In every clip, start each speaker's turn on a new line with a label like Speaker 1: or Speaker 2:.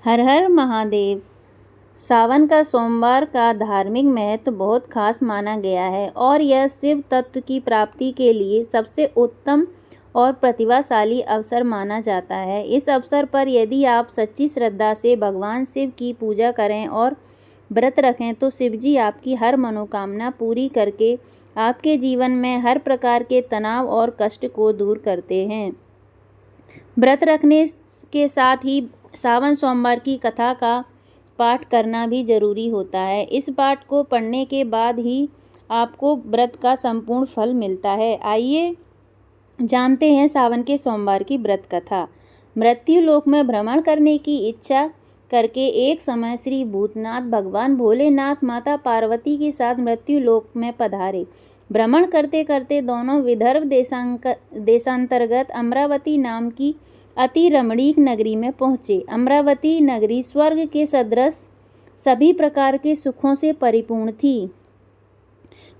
Speaker 1: हर हर महादेव। सावन का सोमवार का धार्मिक महत्व बहुत खास माना गया है और यह शिव तत्व की प्राप्ति के लिए सबसे उत्तम और प्रतिभाशाली अवसर माना जाता है। इस अवसर पर यदि आप सच्ची श्रद्धा से भगवान शिव की पूजा करें और व्रत रखें तो शिव जी आपकी हर मनोकामना पूरी करके आपके जीवन में हर प्रकार के तनाव और कष्ट को दूर करते हैं। व्रत रखने के साथ ही सावन सोमवार की कथा का पाठ करना भी जरूरी होता है। इस पाठ को पढ़ने के बाद ही आपको व्रत का संपूर्ण फल मिलता है। आइए जानते हैं सावन के सोमवार की व्रत कथा। मृत्यु लोक में भ्रमण करने की इच्छा करके एक समय श्री भूतनाथ भगवान भोलेनाथ माता पार्वती के साथ मृत्यु लोक में पधारे। भ्रमण करते करते दोनों विदर्भ देशांतर्गत अमरावती नाम की अति रमणीक नगरी में पहुँचे। अमरावती नगरी स्वर्ग के सदृश सभी प्रकार के सुखों से परिपूर्ण थी।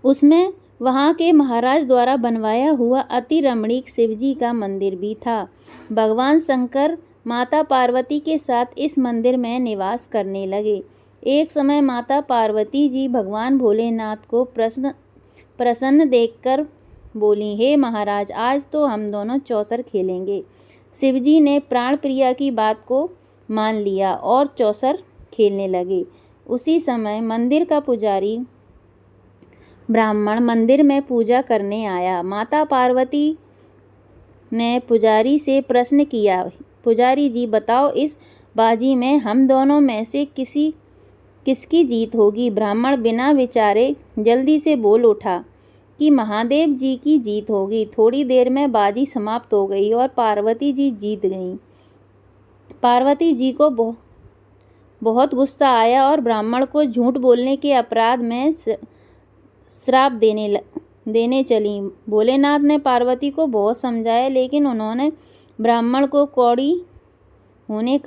Speaker 1: उसमें वहाँ के महाराज द्वारा बनवाया हुआ अति रमणीक शिवजी का मंदिर भी था। भगवान शंकर माता पार्वती के साथ इस मंदिर में निवास करने लगे। एक समय माता पार्वती जी भगवान भोलेनाथ को प्रसन्न देखकर बोली, हे महाराज, आज तो हम दोनों चौसर खेलेंगे। शिवजी ने प्राण प्रिया की बात को मान लिया और चौसर खेलने लगे। उसी समय मंदिर का पुजारी ब्राह्मण मंदिर में पूजा करने आया। माता पार्वती ने पुजारी से प्रश्न किया, पुजारी जी बताओ, इस बाजी में हम दोनों में से किसकी जीत होगी? ब्राह्मण बिना विचारे जल्दी से बोल उठा कि महादेव जी की जीत होगी। थोड़ी देर में बाजी समाप्त हो गई और पार्वती जी जीत गईं। पार्वती जी को बहुत गुस्सा आया और ब्राह्मण को झूठ बोलने के अपराध में श्राप देने चली। भोलेनाथ ने पार्वती को बहुत समझाया, लेकिन उन्होंने ब्राह्मण को कोढ़ी होने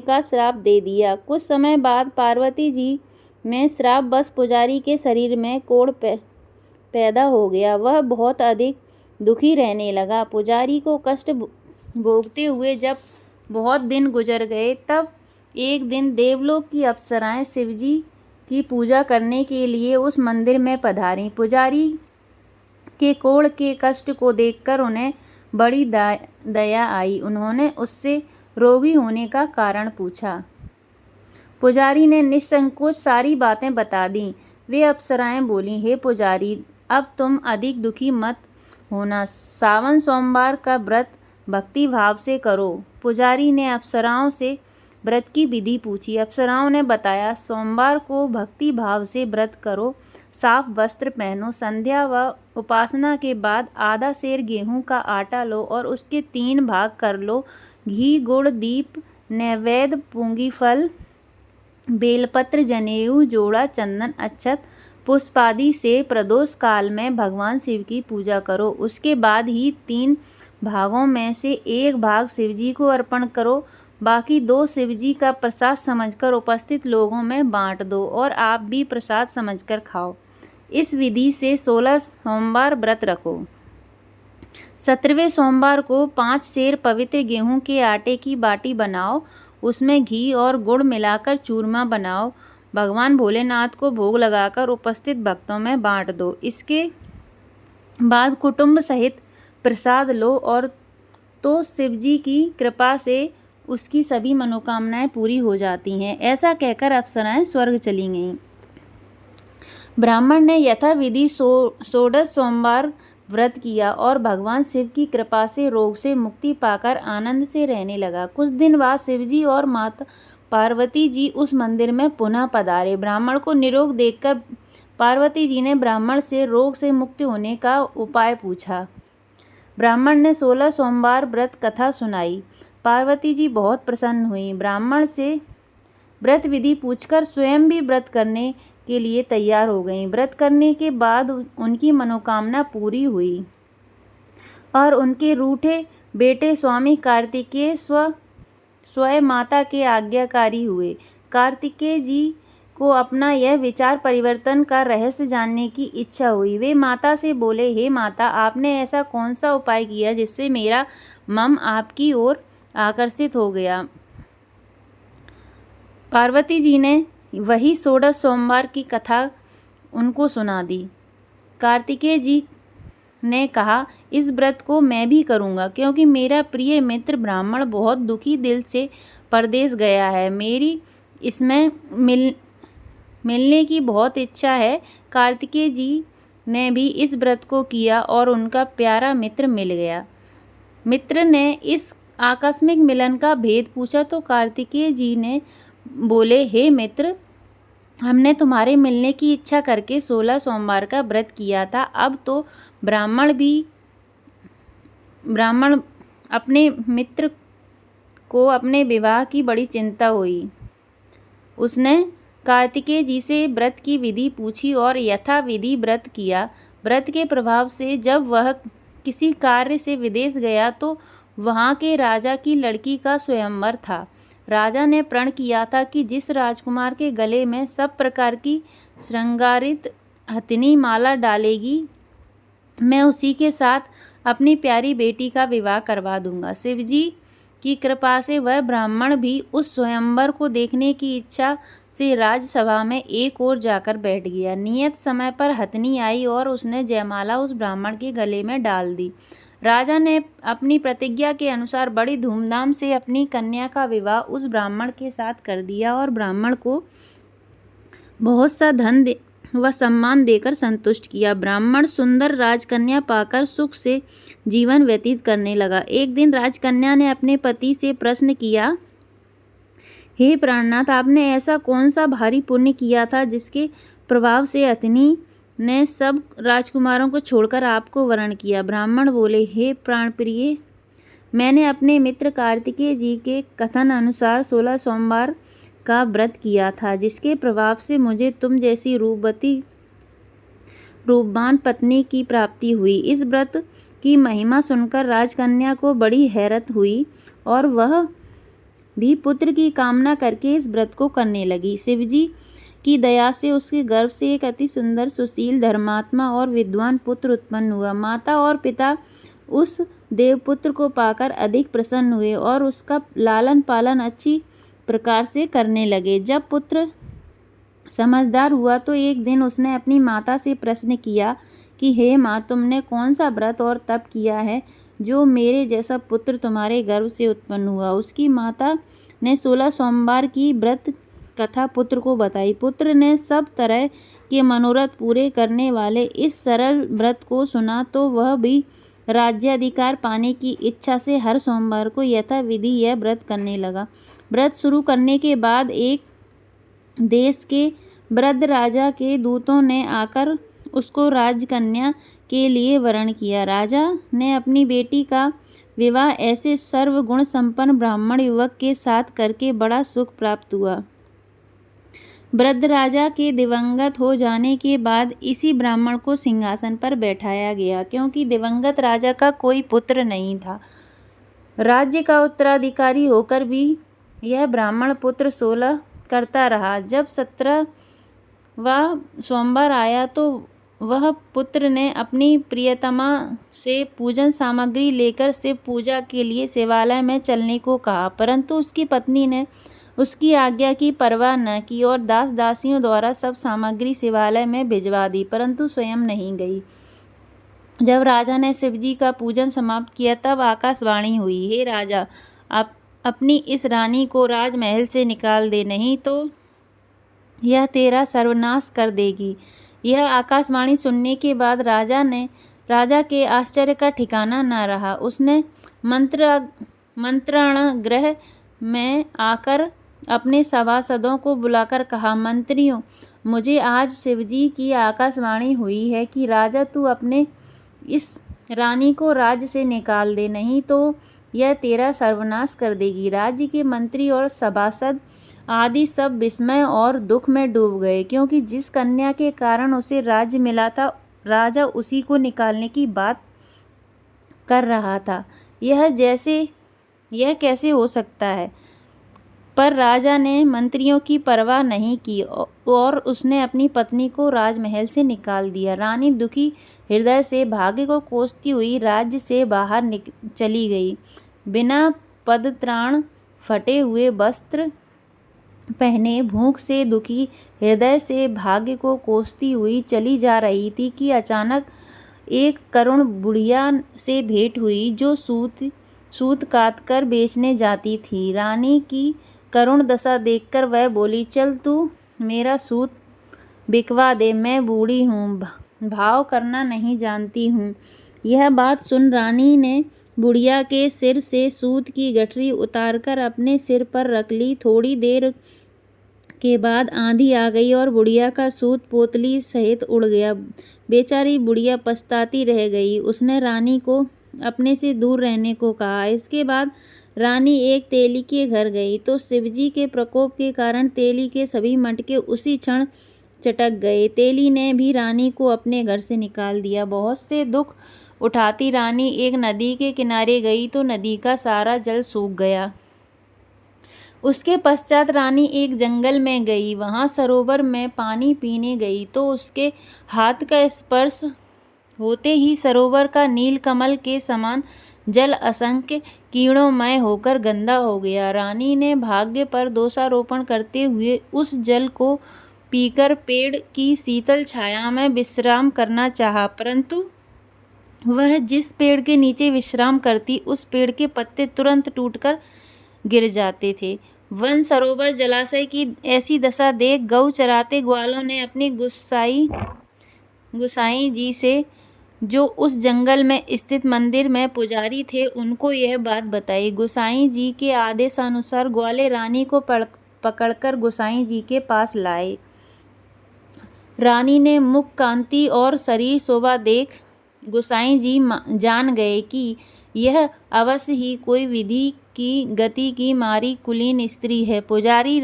Speaker 1: का श्राप दे दिया। कुछ समय बाद पार्वती जी में श्राप बस पुजारी के शरीर में कोढ़ पैदा हो गया। वह बहुत अधिक दुखी रहने लगा। पुजारी को कष्ट भोगते हुए जब बहुत दिन गुजर गए, तब एक दिन देवलोक की अप्सराएं शिवजी की पूजा करने के लिए उस मंदिर में पधारी। पुजारी के कोढ़ के कष्ट को देखकर उन्हें बड़ी दया आई। उन्होंने उससे रोगी होने का कारण पूछा। पुजारी ने निसंकोच सारी बातें बता दी। वे अप्सराएं बोली, हे पुजारी, अब तुम अधिक दुखी मत होना। सावन सोमवार का व्रत भक्ति भाव से करो। पुजारी ने अप्सराओं से व्रत की विधि पूछी। अप्सराओं ने बताया, सोमवार को भक्ति भाव से व्रत करो, साफ वस्त्र पहनो, संध्या व उपासना के बाद आधा सेर गेहूं का आटा लो और उसके 3 भाग कर लो। घी, गुड़, दीप, नैवेद्य, पूंगी फल, बेलपत्र, जनेऊ, जोड़ा, चंदन, अक्षत, पुष्प आदि से प्रदोष काल में भगवान शिव की पूजा करो। उसके बाद ही 3 भागों में से 1 भाग शिवजी को अर्पण करो। बाकी 2 शिवजी का प्रसाद समझकर उपस्थित लोगों में बांट दो और आप भी प्रसाद समझकर खाओ। इस विधि से 16 सोमवार व्रत रखो। 17वें सोमवार को 5 सेर पवित्र गेहूं के आटे की बाटी बनाओ। उसमें घी और गुड़ मिलाकर चूरमा बनाओ। भगवान भोलेनाथ को भोग लगाकर उपस्थित भक्तों में बांट दो। इसके बाद कुटुंब सहित प्रसाद लो और तो शिवजी की कृपा से उसकी सभी मनोकामनाएं पूरी हो जाती हैं। ऐसा कहकर अप्सराएं स्वर्ग चली गईं। ब्राह्मण ने यथाविधि 16 सोमवार व्रत किया और भगवान शिव की कृपा से रोग से मुक्ति पाकर आनंद से रहने लगा। कुछ दिन बाद शिवजी और माता पार्वती जी उस मंदिर में पुनः पधारे। ब्राह्मण को निरोग देखकर पार्वती जी ने ब्राह्मण से रोग से मुक्ति होने का उपाय पूछा। ब्राह्मण ने 16 सोमवार व्रत कथा सुनाई। पार्वती जी बहुत प्रसन्न हुई। ब्राह्मण से व्रत विधि पूछकर स्वयं भी व्रत करने के लिए तैयार हो गईं। व्रत करने के बाद उनकी मनोकामना पूरी हुई और उनके रूठे बेटे स्वामी कार्तिकेय स्वयं माता के आज्ञाकारी हुए। कार्तिकेय जी को अपना यह विचार परिवर्तन का रहस्य जानने की इच्छा हुई। वे माता से बोले, हे माता, आपने ऐसा कौन सा उपाय किया जिससे मेरा मन आपकी ओर आकर्षित हो गया? पार्वती जी ने वही 16 सोमवार की कथा उनको सुना दी। कार्तिकेय जी ने कहा, इस व्रत को मैं भी करूँगा, क्योंकि मेरा प्रिय मित्र ब्राह्मण बहुत दुखी दिल से परदेश गया है। मेरी इसमें मिलने की बहुत इच्छा है। कार्तिकेय जी ने भी इस व्रत को किया और उनका प्यारा मित्र मिल गया। मित्र ने इस आकस्मिक मिलन का भेद पूछा तो कार्तिकेय जी ने बोले, हे मित्र, हमने तुम्हारे मिलने की इच्छा करके 16 सोमवार का व्रत किया था। अब तो ब्राह्मण अपने मित्र को अपने विवाह की बड़ी चिंता हुई। उसने कार्तिकेय जी से व्रत की विधि पूछी और यथाविधि व्रत किया। व्रत के प्रभाव से जब वह किसी कार्य से विदेश गया तो वहाँ के राजा की लड़की का स्वयंवर था। राजा ने प्रण किया था कि जिस राजकुमार के गले में सब प्रकार की श्रृंगारित हथिनी माला डालेगी, मैं उसी के साथ अपनी प्यारी बेटी का विवाह करवा दूंगा। शिवजी की कृपा से वह ब्राह्मण भी उस स्वयंवर को देखने की इच्छा से राजसभा में एक ओर जाकर बैठ गया। नियत समय पर हथिनी आई और उसने जयमाला उस ब्राह्मण के गले में डाल दी। राजा ने अपनी प्रतिज्ञा के अनुसार बड़ी धूमधाम से अपनी कन्या का विवाह उस ब्राह्मण के साथ कर दिया और ब्राह्मण को बहुत सा धन व सम्मान देकर संतुष्ट किया। ब्राह्मण सुंदर राजकन्या पाकर सुख से जीवन व्यतीत करने लगा। एक दिन राजकन्या ने अपने पति से प्रश्न किया, हे प्राणनाथ, आपने ऐसा कौन सा भारी पुण्य किया था जिसके प्रभाव से अतिनि ने सब राजकुमारों को छोड़कर आपको वरण किया? ब्राह्मण बोले, हे प्राणप्रिय, मैंने अपने मित्र कार्तिकेय जी के कथन अनुसार 16 सोमवार का व्रत किया था, जिसके प्रभाव से मुझे तुम जैसी रूपवान पत्नी की प्राप्ति हुई। इस व्रत की महिमा सुनकर राजकन्या को बड़ी हैरत हुई और वह भी पुत्र की कामना करके इस व्रत को करने लगी। शिवजी की दया से उसके गर्भ से एक अति सुंदर, सुशील, धर्मात्मा और विद्वान पुत्र उत्पन्न हुआ। माता और पिता उस देवपुत्र को पाकर अधिक प्रसन्न हुए और उसका लालन पालन अच्छी प्रकार से करने लगे। जब पुत्र समझदार हुआ तो एक दिन उसने अपनी माता से प्रश्न किया कि हे माँ, तुमने कौन सा व्रत और तप किया है जो मेरे जैसा पुत्र तुम्हारे गर्भ से उत्पन्न हुआ? उसकी माता ने 16 सोमवार की व्रत कथा पुत्र को बताई। पुत्र ने सब तरह के मनोरथ पूरे करने वाले इस सरल व्रत को सुना तो वह भी राज्याधिकार पाने की इच्छा से हर सोमवार को यथाविधि यह व्रत करने लगा। व्रत शुरू करने के बाद एक देश के वृद्ध राजा के दूतों ने आकर उसको राजकन्या के लिए वरण किया। राजा ने अपनी बेटी का विवाह ऐसे सर्वगुण संपन्न ब्राह्मण युवक के साथ करके बड़ा सुख प्राप्त हुआ। वृद्ध राजा के दिवंगत हो जाने के बाद इसी ब्राह्मण को सिंहासन पर बैठाया गया, क्योंकि दिवंगत राजा का कोई पुत्र नहीं था। राज्य का उत्तराधिकारी होकर भी यह ब्राह्मण पुत्र 16 करता रहा। जब 17वां सोमवार आया तो वह पुत्र ने अपनी प्रियतमा से पूजन सामग्री लेकर शिव पूजा के लिए शिवालय में चलने को कहा, परंतु उसकी पत्नी ने उसकी आज्ञा की परवाह न की और दास दासियों द्वारा सब सामग्री शिवालय में भिजवा दी, परंतु स्वयं नहीं गई। जब राजा ने शिवजी का पूजन समाप्त किया तब आकाशवाणी हुई, हे राजा, आप अपनी इस रानी को राजमहल से निकाल दे, नहीं तो यह तेरा सर्वनाश कर देगी। यह आकाशवाणी सुनने के बाद राजा के आश्चर्य का ठिकाना न रहा। उसने मंत्रण गृह में आकर अपने सभासदों को बुलाकर कहा, मंत्रियों, मुझे आज शिवजी की आकाशवाणी हुई है कि राजा तू अपने इस रानी को राज्य से निकाल दे, नहीं तो यह तेरा सर्वनाश कर देगी। राज्य के मंत्री और सभासद आदि सब विस्मय और दुख में डूब गए, क्योंकि जिस कन्या के कारण उसे राज्य मिला था राजा उसी को निकालने की बात कर रहा था। यह कैसे हो सकता है? पर राजा ने मंत्रियों की परवाह नहीं की और उसने अपनी पत्नी को राजमहल से निकाल दिया। रानी दुखी हृदय से भाग्य को कोसती हुई राज्य से बाहर चली गई। बिना पदत्राण, फटे हुए वस्त्र पहने भूख से दुखी हृदय से भाग्य को कोसती हुई चली जा रही थी कि अचानक एक करुण बुढ़िया से भेंट हुई जो सूत काट कर बेचने जाती थी। रानी की करुण दशा देखकर वह बोली, चल तू मेरा सूत बिकवा दे, मैं बूढ़ी हूँ, भाव करना नहीं जानती हूँ। यह बात सुन रानी ने बुढ़िया के सिर से सूत की गठरी उतारकर अपने सिर पर रख ली। थोड़ी देर के बाद आंधी आ गई और बुढ़िया का सूत पोतली सहित उड़ गया। बेचारी बुढ़िया पछताती रह गई। उसने रानी को अपने से दूर रहने को कहा। इसके बाद रानी एक तेली के घर गई तो शिवजी के प्रकोप के कारण तेली के सभी मटके उसी क्षण चटक गए। तेली ने भी रानी को अपने घर से निकाल दिया। बहुत से दुख उठाती रानी एक नदी के किनारे गई तो नदी का सारा जल सूख गया। उसके पश्चात रानी एक जंगल में गई। वहां सरोवर में पानी पीने गई तो उसके हाथ का स्पर्श होते ही सरोवर का नील कमल के समान जल असंख्य कीड़ोंमय होकर गंदा हो गया। रानी ने भाग्य पर दोषारोपण करते हुए उस जल को पीकर पेड़ की शीतल छाया में विश्राम करना चाहा, परंतु वह जिस पेड़ के नीचे विश्राम करती उस पेड़ के पत्ते तुरंत टूटकर गिर जाते थे। वन सरोवर जलाशय की ऐसी दशा देख गौ चराते ग्वालों ने अपनी गुसाई जी से, जो उस जंगल में स्थित मंदिर में पुजारी थे, उनको यह बात बताई। गुसाई जी के आदेशानुसार ग्वाले रानी को पकड़कर गुसाई जी के पास लाए। रानी ने मुख कांति और शरीर शोभा देख गुसाई जी जान गए कि यह अवश्य ही कोई विधि की गति की मारी कुलीन स्त्री है। पुजारी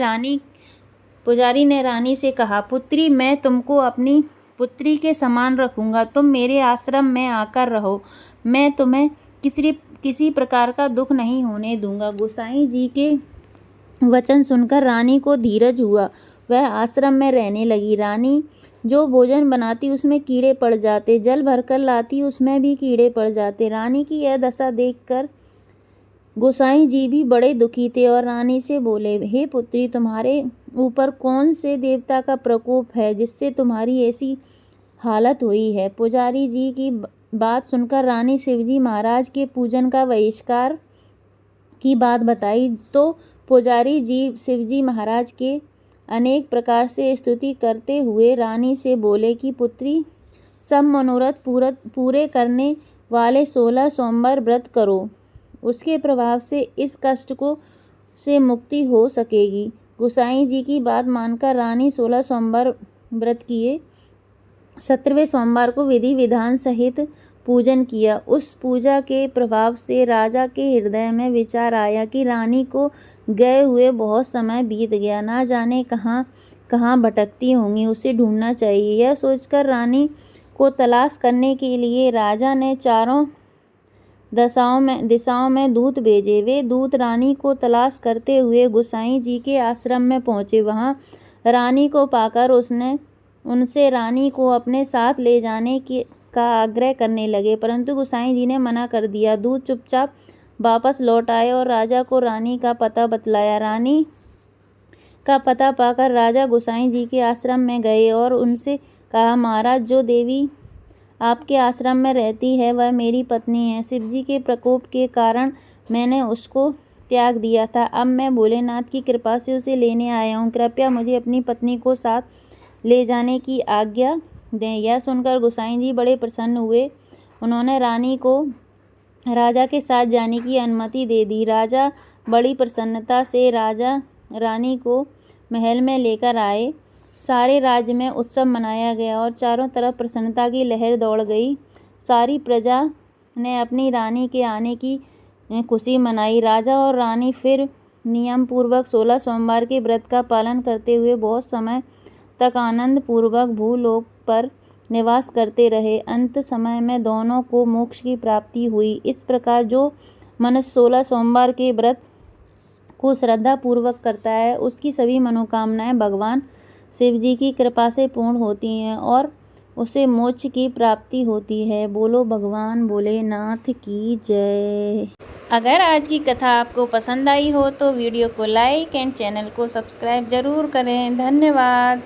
Speaker 1: ने रानी से कहा, पुत्री, मैं तुमको अपनी पुत्री के समान रखूंगा। तुम मेरे आश्रम में आकर रहो। मैं तुम्हें किसी प्रकार का दुख नहीं होने दूंगा। गुसाई जी के वचन सुनकर रानी को धीरज हुआ। वह आश्रम में रहने लगी। रानी जो भोजन बनाती उसमें कीड़े पड़ जाते, जल भरकर लाती उसमें भी कीड़े पड़ जाते। रानी की यह दशा देखकर गोसाई जी भी बड़े दुखी थे और रानी से बोले, हे पुत्री, तुम्हारे ऊपर कौन से देवता का प्रकोप है जिससे तुम्हारी ऐसी हालत हुई है। पुजारी जी की बात सुनकर रानी शिवजी महाराज के पूजन का बहिष्कार की बात बताई तो पुजारी जी शिवजी महाराज के अनेक प्रकार से स्तुति करते हुए रानी से बोले कि पुत्री, सब मनोरथ पूरे करने वाले 16 सोमवार व्रत करो, उसके प्रभाव से इस कष्ट से मुक्ति हो सकेगी। गोसाई जी की बात मानकर रानी 16 सोमवार व्रत किए। 17वें सोमवार को विधि विधान सहित पूजन किया। उस पूजा के प्रभाव से राजा के हृदय में विचार आया कि रानी को गए हुए बहुत समय बीत गया, ना जाने कहाँ कहाँ भटकती होंगी, उसे ढूंढना चाहिए। यह सोचकर रानी को तलाश करने के लिए राजा ने चारों दिशाओं में दूत भेजे। वे दूत रानी को तलाश करते हुए गोसाई जी के आश्रम में पहुँचे। वहाँ रानी को पाकर उनसे रानी को अपने साथ ले जाने का आग्रह करने लगे, परंतु गोसाई जी ने मना कर दिया। दूत चुपचाप वापस लौट आए और राजा को रानी का पता बतलाया। रानी का पता पाकर राजा गोसाई जी के आश्रम में गए और उनसे कहा, महाराज, जो देवी आपके आश्रम में रहती है वह मेरी पत्नी है। शिवजी के प्रकोप के कारण मैंने उसको त्याग दिया था। अब मैं भोलेनाथ की कृपा से उसे लेने आया हूँ। कृपया मुझे अपनी पत्नी को साथ ले जाने की आज्ञा दें। यह सुनकर गोसाई जी बड़े प्रसन्न हुए। उन्होंने रानी को राजा के साथ जाने की अनुमति दे दी। राजा बड़ी प्रसन्नता से रानी को महल में लेकर आए। सारे राज्य में उत्सव मनाया गया और चारों तरफ प्रसन्नता की लहर दौड़ गई। सारी प्रजा ने अपनी रानी के आने की खुशी मनाई। राजा और रानी फिर नियम पूर्वक 16 सोमवार के व्रत का पालन करते हुए बहुत समय तक आनंद पूर्वक भूलोक पर निवास करते रहे। अंत समय में दोनों को मोक्ष की प्राप्ति हुई। इस प्रकार जो मनुष्य 16 सोमवार के व्रत को श्रद्धा पूर्वक करता है उसकी सभी मनोकामनाएं भगवान शिव जी की कृपा से पूर्ण होती हैं और उसे मोक्ष की प्राप्ति होती है। बोलो भगवान भोलेनाथ की जय। अगर आज की कथा आपको पसंद आई हो तो वीडियो को लाइक एंड चैनल को सब्सक्राइब जरूर करें। धन्यवाद।